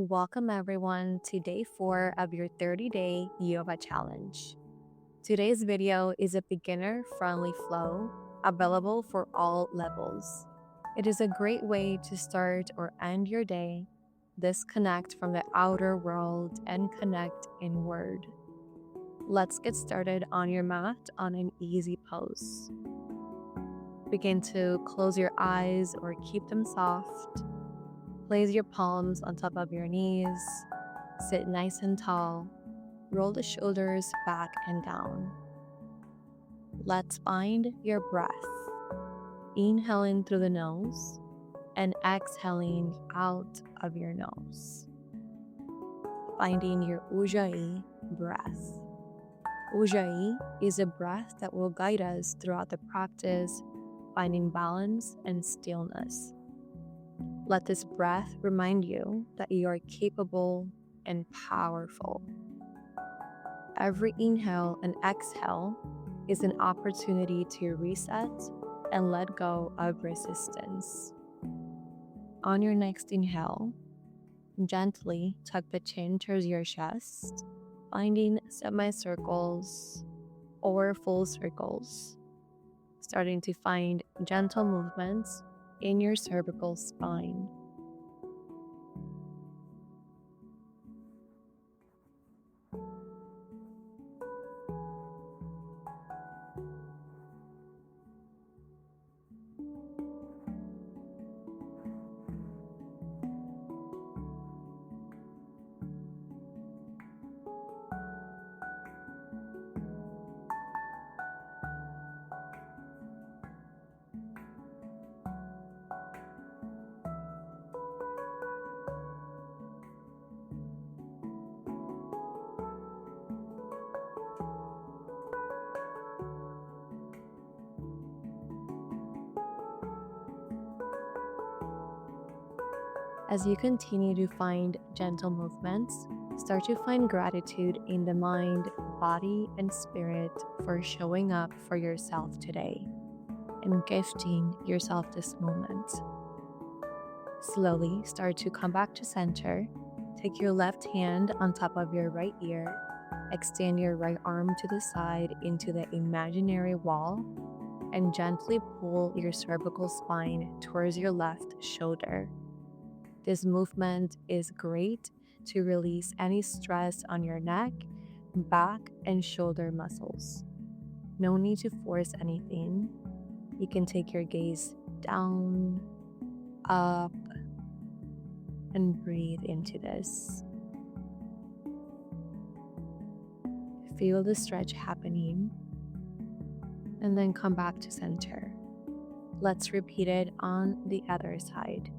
Welcome everyone to day 4 of your 30-day yoga challenge. Today's video is a beginner-friendly flow available for all levels. It is a great way to start or end your day, disconnect from the outer world, and connect inward. Let's get started on your mat on an easy pose. Begin to close your eyes or keep them soft. Place your palms on top of your knees, sit nice and tall, roll the shoulders back and down. Let's find your breath. Inhaling through the nose and exhaling out of your nose. Finding your Ujjayi breath. Ujjayi is a breath that will guide us throughout the practice, finding balance and stillness. Let this breath remind you that you are capable and powerful. Every inhale and exhale is an opportunity to reset and let go of resistance. On your next inhale, gently tuck the chin towards your chest, finding semicircles or full circles, starting to find gentle movements in your cervical spine. As you continue to find gentle movements, start to find gratitude in the mind, body, and spirit for showing up for yourself today and gifting yourself this moment. Slowly start to come back to center. Take your left hand on top of your right ear. Extend your right arm to the side into the imaginary wall and gently pull your cervical spine towards your left shoulder. This movement is great to release any stress on your neck, back, and shoulder muscles. No need to force anything. You can take your gaze down, up, and breathe into this. Feel the stretch happening, and then come back to center. Let's repeat it on the other side.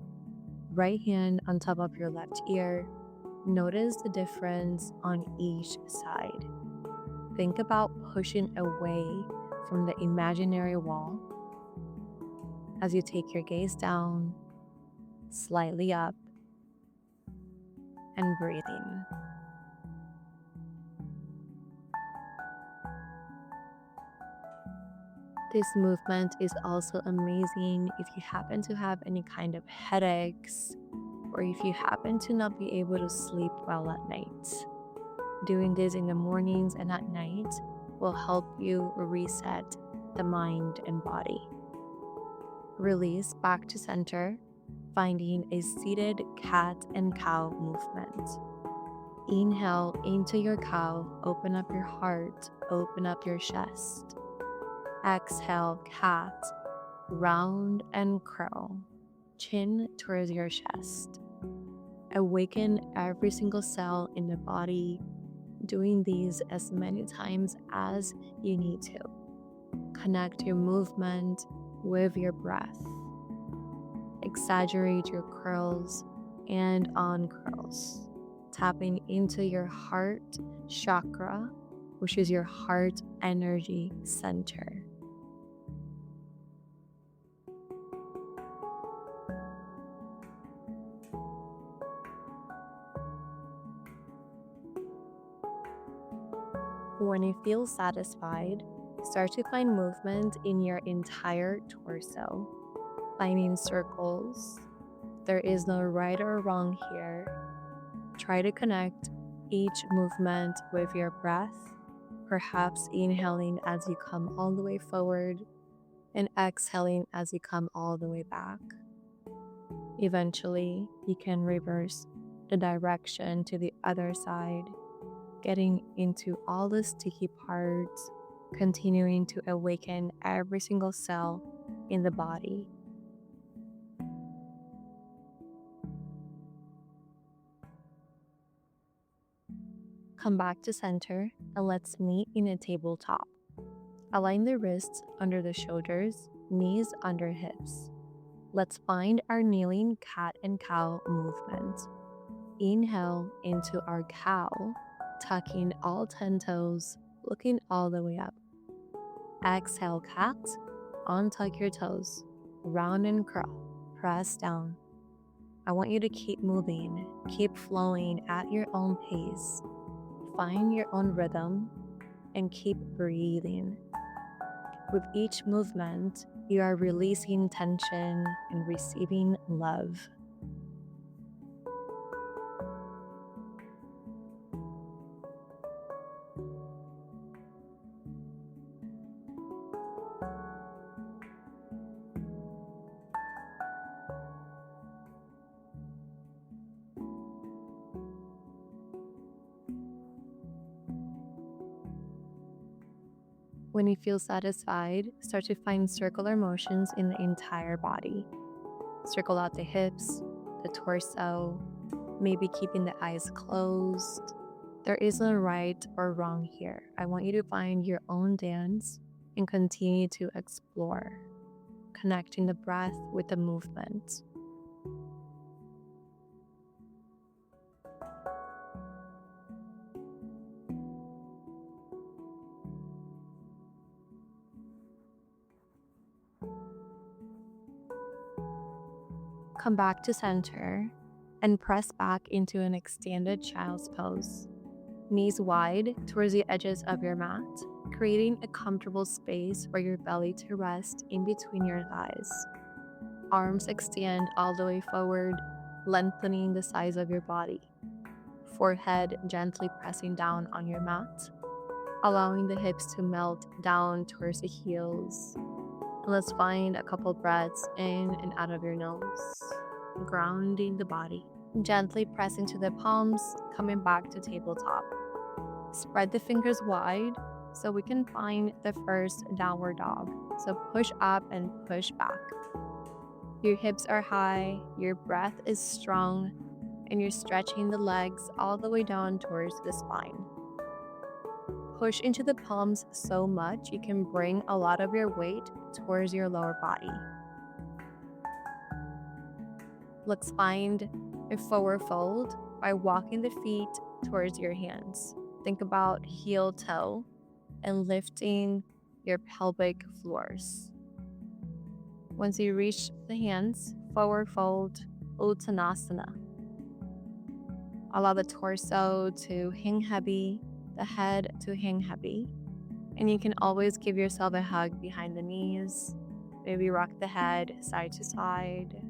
Right hand on top of your left ear. Notice the difference on each side. Think about pushing away from the imaginary wall as you take your gaze down, slightly up, and breathing. This movement is also amazing if you happen to have any kind of headaches or if you happen to not be able to sleep well at night. Doing this in the mornings and at night will help you reset the mind and body. Release back to center, finding a seated cat and cow movement. Inhale into your cow, open up your heart, open up your chest. Exhale, cat, round and curl, chin towards your chest. Awaken every single cell in the body, doing these as many times as you need to. Connect your movement with your breath. Exaggerate your curls and uncurls, tapping into your heart chakra, which is your heart energy center. When you feel satisfied, start to find movement in your entire torso, finding circles. There is no right or wrong here. Try to connect each movement with your breath, perhaps inhaling as you come all the way forward and exhaling as you come all the way back. Eventually, you can reverse the direction to the other side, getting into all the sticky parts, continuing to awaken every single cell in the body. Come back to center and let's meet in a tabletop. Align the wrists under the shoulders, knees under hips. Let's find our kneeling cat and cow movement. Inhale into our cow, tucking all 10 toes, looking all the way up. Exhale cat, untuck your toes, round and curl, press down. I want you to keep moving, keep flowing at your own pace. Find your own rhythm and keep breathing. With each movement, you are releasing tension and receiving love. When you feel satisfied, start to find circular motions in the entire body. Circle out the hips, the torso, maybe keeping the eyes closed. There isn't right or wrong here. I want you to find your own dance and continue to explore, connecting the breath with the movement. Come back to center and press back into an extended child's pose. Knees wide towards the edges of your mat, creating a comfortable space for your belly to rest in between your thighs. Arms extend all the way forward, lengthening the size of your body. Forehead gently pressing down on your mat, allowing the hips to melt down towards the heels. Let's find a couple breaths in and out of your nose, grounding the body. Gently press into the palms, coming back to tabletop. Spread the fingers wide so we can find the first downward dog. So push up and push back. Your hips are high, your breath is strong, and you're stretching the legs all the way down towards the spine. Push into the palms so much you can bring a lot of your weight towards your lower body. Let's find a forward fold by walking the feet towards your hands. Think about heel toe and lifting your pelvic floors. Once you reach the hands, forward fold, Uttanasana. Allow the torso to hang heavy, the head to hang heavy, and you can always give yourself a hug behind the knees. Maybe rock the head side to side.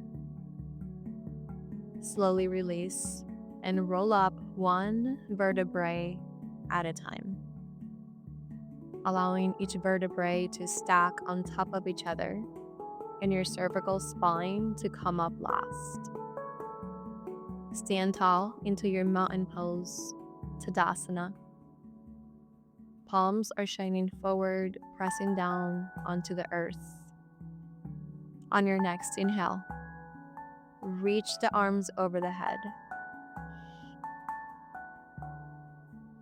Slowly release and roll up one vertebrae at a time, allowing each vertebrae to stack on top of each other and your cervical spine to come up last. Stand tall into your mountain pose, Tadasana. Palms are shining forward, pressing down onto the earth. On your next inhale, reach the arms over the head.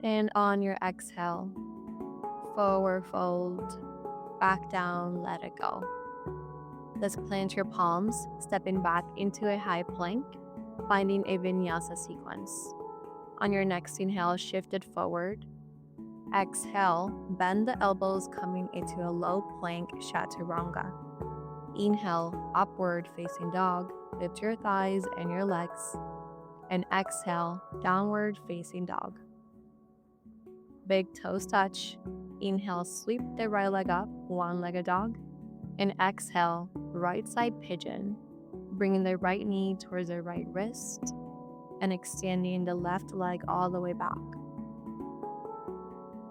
And on your exhale, forward fold, back down, let it go. Let's plant your palms, stepping back into a high plank, finding a vinyasa sequence. On your next inhale, shift it forward. Exhale, bend the elbows coming into a low plank chaturanga. Inhale, upward facing dog, lift your thighs and your legs. And exhale, downward facing dog. Big toes touch. Inhale, sweep the right leg up, one-legged dog. And exhale, right side pigeon, bringing the right knee towards the right wrist. and extending the left leg all the way back.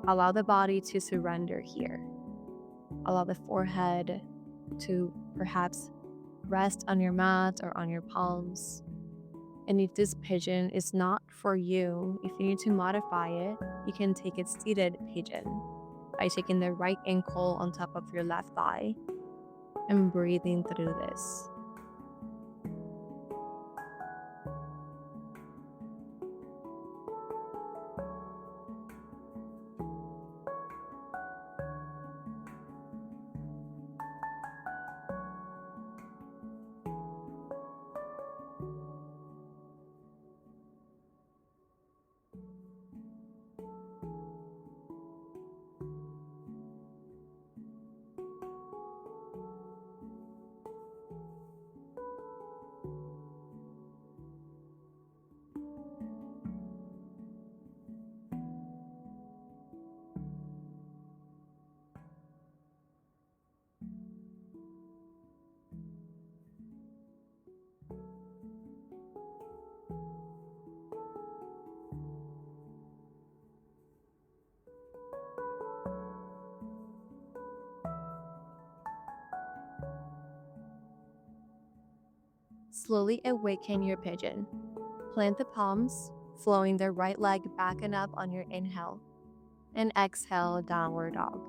Allow the body to surrender here. Allow the forehead to perhaps rest on your mat or on your palms. And if this pigeon is not for you, if you need to modify it, you can take it seated pigeon by taking the right ankle on top of your left thigh and breathing through this. Slowly awaken your pigeon. Plant the palms, flowing the right leg back and up on your inhale, and exhale, downward dog.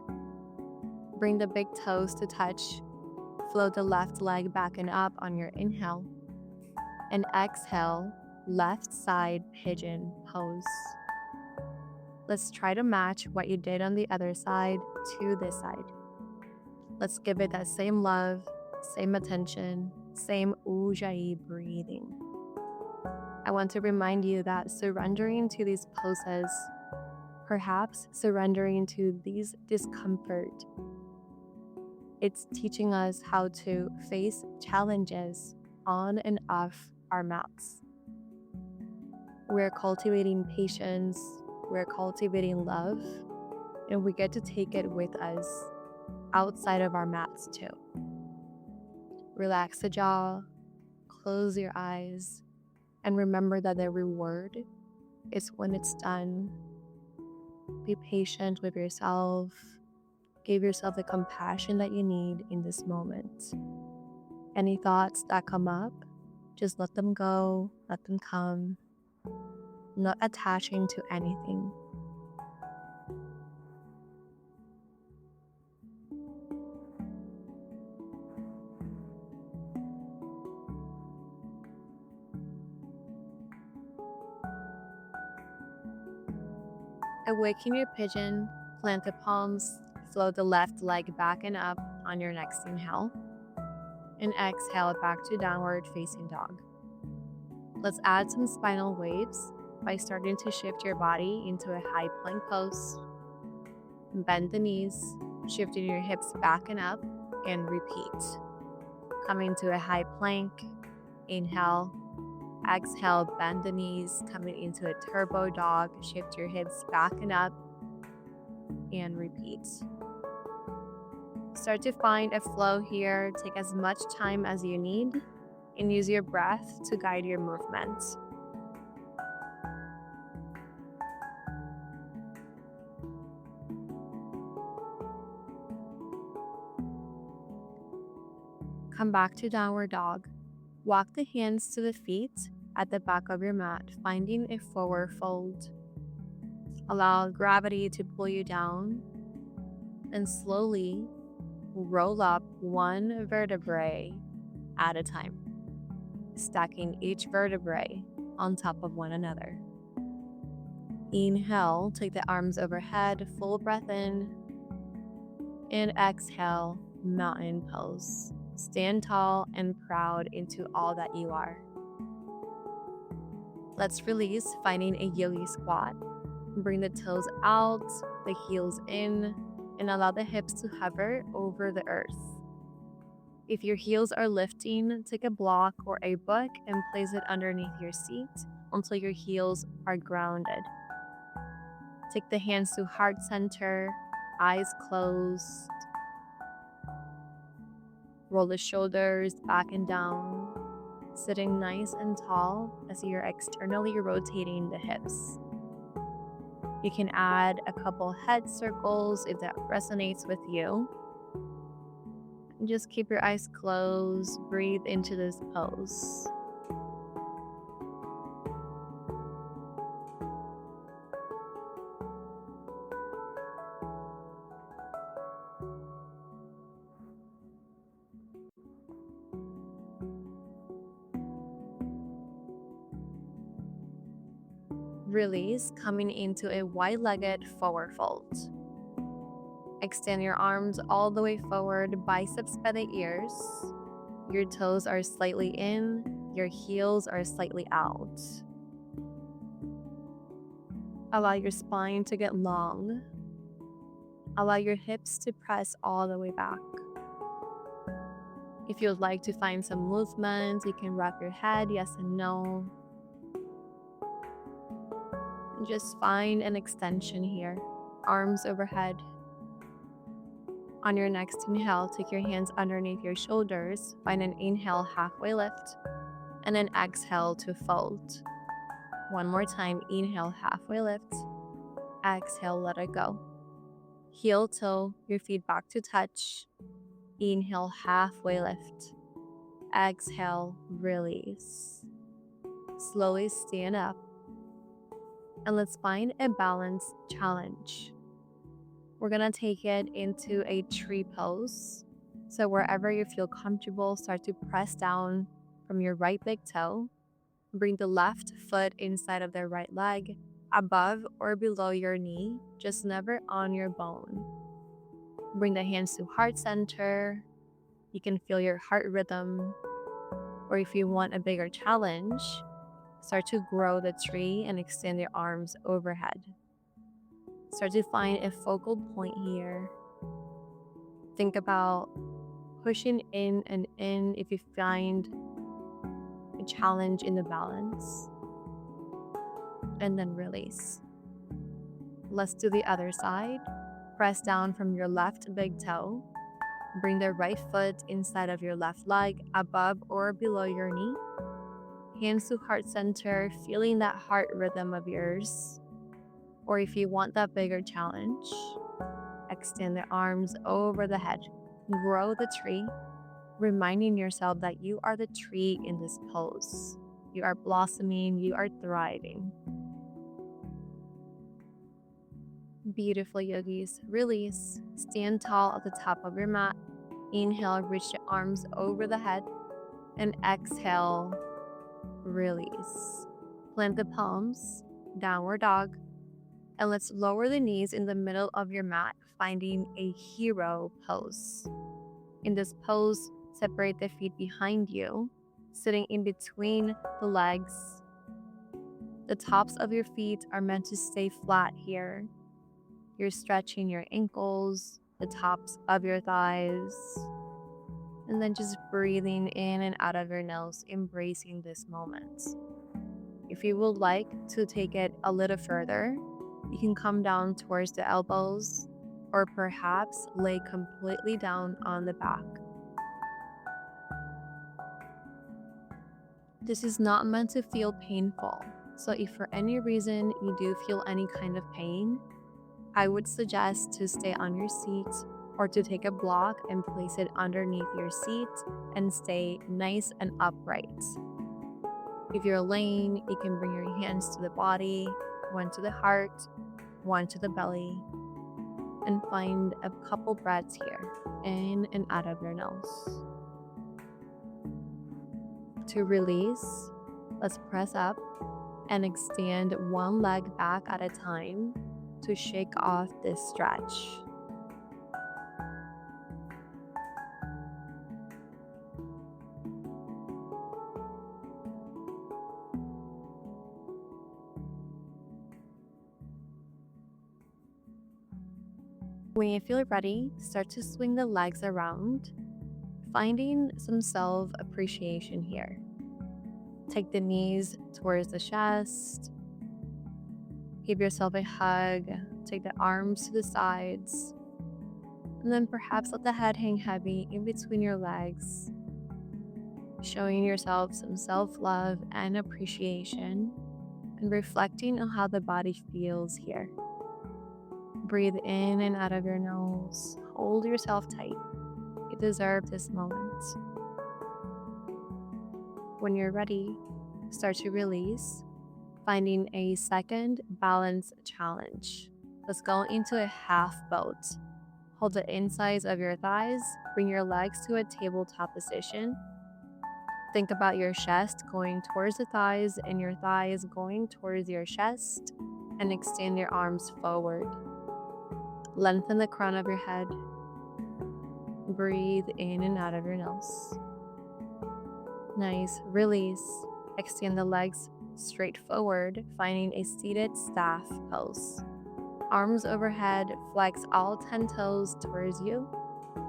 Bring the big toes to touch. Flow the left leg back and up on your inhale, and exhale, left side pigeon pose. Let's try to match what you did on the other side to this side. Let's give it that same love, same attention, same ujjayi breathing. I want to remind you that surrendering to these poses, perhaps surrendering to these discomfort, it's teaching us how to face challenges on and off our mats. We're cultivating patience, we're cultivating love, and we get to take it with us outside of our mats too. Relax the jaw, close your eyes, and remember that the reward is when it's done. Be patient with yourself. Give yourself the compassion that you need in this moment. Any thoughts that come up, just let them go, let them come, not attaching to anything. Awaken your pigeon, plant the palms, flow the left leg back and up on your next inhale, and exhale back to downward facing dog. Let's add some spinal waves by starting to shift your body into a high plank pose. Bend the knees, shifting your hips back and up, and repeat. Coming to a high plank, inhale. Exhale, bend the knees, coming into a turbo dog. Shift your hips back and up, and repeat. Start to find a flow here. Take as much time as you need, and use your breath to guide your movement. Come back to downward dog. Walk the hands to the feet at the back of your mat, finding a forward fold. Allow gravity to pull you down, and slowly roll up one vertebrae at a time, stacking each vertebrae on top of one another. Inhale, take the arms overhead, full breath in, and exhale, mountain pose. Stand tall and proud into all that you are. Let's release, finding a yogi squat. Bring the toes out, the heels in, and allow the hips to hover over the earth. If your heels are lifting, take a block or a book and place it underneath your seat until your heels are grounded. Take the hands to heart center, eyes closed. Roll the shoulders back and down. sitting nice and tall as you're externally rotating the hips. You can add a couple head circles if that resonates with you. And just keep your eyes closed, breathe into this pose. Release, coming into a wide-legged forward fold. Extend your arms all the way forward, biceps by the ears. Your toes are slightly in, your heels are slightly out. Allow your spine to get long. Allow your hips to press all the way back. If you would like to find some movement, you can rock your head yes and no. And just find an extension here, arms overhead. On your next inhale, take your hands underneath your shoulders, find an inhale, halfway lift, and an exhale to fold. One more time, inhale, halfway lift, exhale, let it go. Heel toe, your feet back to touch. Inhale, halfway lift, exhale, release. Slowly stand up, and let's find a balance challenge. We're gonna take it into a tree pose. So wherever you feel comfortable, start to press down from your right big toe. Bring the left foot inside of the right leg, above or below your knee, just never on your bone. Bring the hands to heart center. You can feel your heart rhythm. Or if you want a bigger challenge, start to grow the tree and extend your arms overhead. Start to find a focal point here. Think about pushing in and in if you find a challenge in the balance. And then release. Let's do the other side. Press down from your left big toe. Bring the right foot inside of your left leg, above or below your knee. Hands to heart center, feeling that heart rhythm of yours. Or if you want that bigger challenge, extend the arms over the head. Grow the tree, reminding yourself that you are the tree in this pose. You are blossoming, you are thriving. Beautiful, yogis. Release. Stand tall at the top of your mat. Inhale, reach the arms over the head. And exhale, release. Plant the palms, downward dog. And let's lower the knees in the middle of your mat, finding a hero pose. In this pose, separate the feet behind you, sitting in between the legs. The tops of your feet are meant to stay flat here. You're stretching your ankles, the tops of your thighs, and then just breathing in and out of your nose, embracing this moment. If you would like to take it a little further, you can come down towards the elbows or perhaps lay completely down on the back. This is not meant to feel painful, so if for any reason you do feel any kind of pain, I would suggest to stay on your seat or to take a block and place it underneath your seat and stay nice and upright. If you're laying, you can bring your hands to the body, one to the heart, one to the belly, and find a couple breaths here, in and out of your nose. To release, let's press up and extend one leg back at a time to shake off this stretch. When you feel ready, start to swing the legs around, finding some self-appreciation here. Take the knees towards the chest. Give yourself a hug. Take the arms to the sides. And then perhaps let the head hang heavy in between your legs. showing yourself some self-love and appreciation, and reflecting on how the body feels here. Breathe in and out of your nose. Hold yourself tight. You deserve this moment. When you're ready, start to release, finding a second balance challenge. Let's go into a half boat. Hold the insides of your thighs, bring your legs to a tabletop position. Think about your chest going towards the thighs and your thighs going towards your chest, and extend your arms forward. Lengthen the crown of your head. Breathe in and out of your nose. Nice. Release. Extend the legs straight forward, finding a seated staff pose. Arms overhead, flex all 10 toes towards you,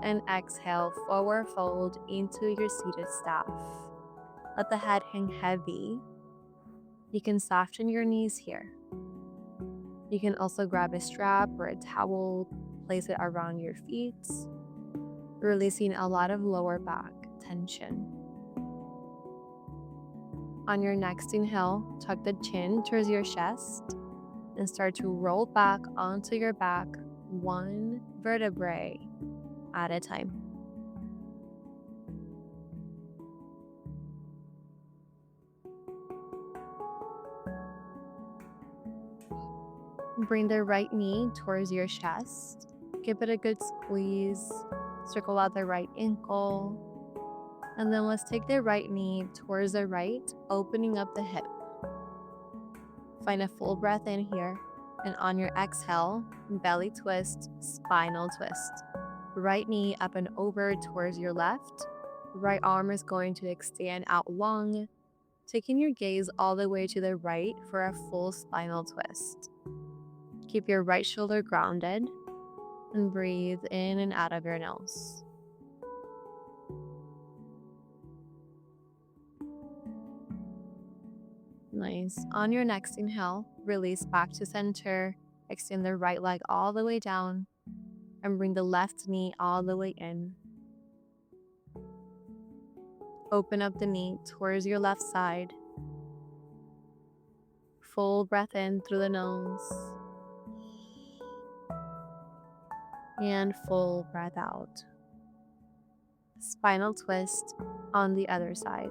and exhale, forward fold into your seated staff. Let the head hang heavy. You can soften your knees here. You can also grab a strap or a towel, place it around your feet, releasing a lot of lower back tension. On your next inhale, tuck the chin towards your chest and start to roll back onto your back, one vertebrae at a time. Bring the right knee towards your chest. Give it a good squeeze. Circle out the right ankle. And then let's take the right knee towards the right, opening up the hip. Find a full breath in here. And on your exhale, belly twist, spinal twist. Right knee up and over towards your left. Right arm is going to extend out long, taking your gaze all the way to the right for a full spinal twist. Keep your right shoulder grounded and breathe in and out of your nose. Nice. On your next inhale, release back to center. Extend the right leg all the way down and bring the left knee all the way in. Open up the knee towards your left side. Full breath in through the nose. And full breath out. Spinal twist on the other side.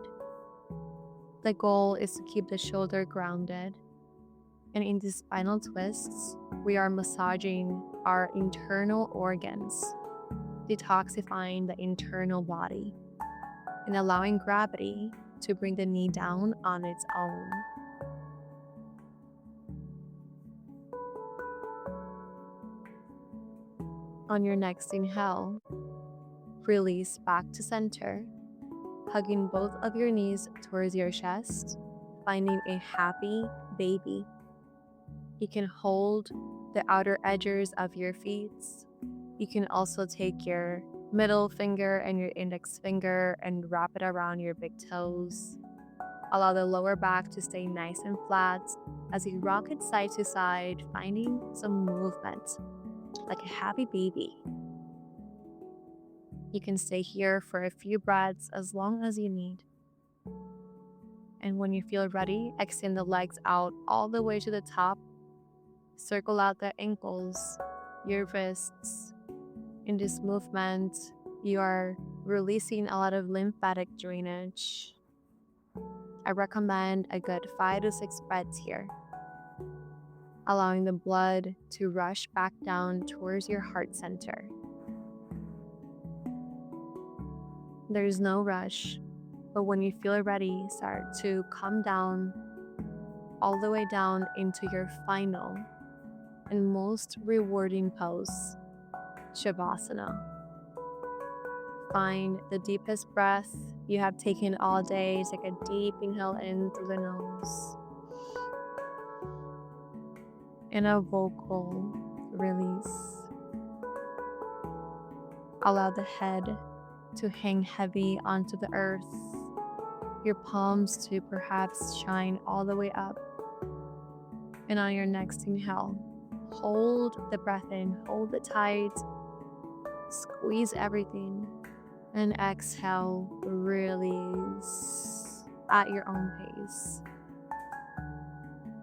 The goal is to keep the shoulder grounded. And in these spinal twists, we are massaging our internal organs, detoxifying the internal body, and allowing gravity to bring the knee down on its own. On your next inhale, release back to center, hugging both of your knees towards your chest, finding a happy baby. You can hold the outer edges of your feet. You can also take your middle finger and your index finger and wrap it around your big toes. Allow the lower back to stay nice and flat as you rock it side to side, finding some movement, like a happy baby. You can stay here for a few breaths as long as you need. And when you feel ready, extend the legs out all the way to the top. Circle out the ankles, your wrists. In this movement, you are releasing a lot of lymphatic drainage. I recommend a good 5 to 6 breaths here, allowing the blood to rush back down towards your heart center. There's no rush, but when you feel ready, start to come down, all the way down into your final and most rewarding pose, Shavasana. Find the deepest breath you have taken all day. Take a deep inhale in through the nose and a vocal release. Allow the head to hang heavy onto the earth, your palms to perhaps shine all the way up. And on your next inhale, hold the breath in, hold it tight, squeeze everything, And exhale, release at your own pace.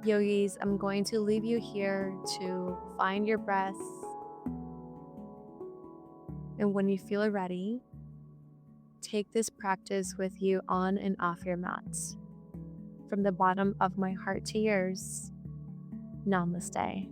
Yogis, I'm going to leave you here to find your breath. And when you feel ready, take this practice with you on and off your mats. From the bottom of my heart to yours, namaste.